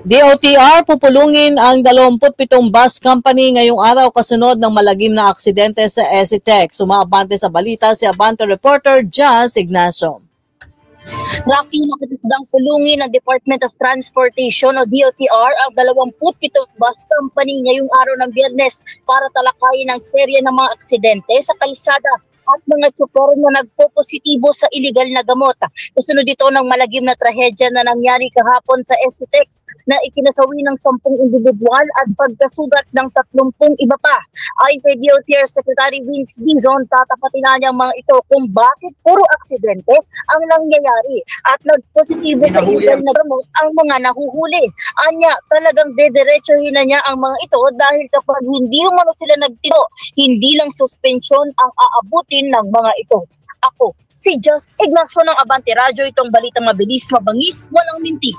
DOTR pupulungin ang 27 bus company ngayong araw kasunod ng malagim na aksidente sa ECTEC. Sumaabante sa balita si Abante reporter Jazz Ignacio. Rocky, nakatakdang pulungin ng Department of Transportation o DOTR ang 27 bus company ngayong araw ng Biyernes para talakayin ang serye ng mga aksidente sa kalsada at mga tsuper na nagpo-positibo sa iligal na gamot. Kasunod ito ng malagim na trahedya na nangyari kahapon sa ECTEX na ikinasawi ng 10 individual at pagkasugat ng 30 iba pa. Ayon kay DOTR Secretary Vince Dizon, tatapatin na niya mga ito kung bakit puro aksidente ang nangyayari at nagpositibo sa iligal na gamot ang mga nahuhuli. Anya, talagang dederechohin na niya ang mga ito dahil kapag hindi umano sila nagtino, hindi lang suspensyon ang aabutin ng mga ito. Ako, si Just Ignacio ng Abante Radyo, itong balitang mabilis, mabangis, walang mintis.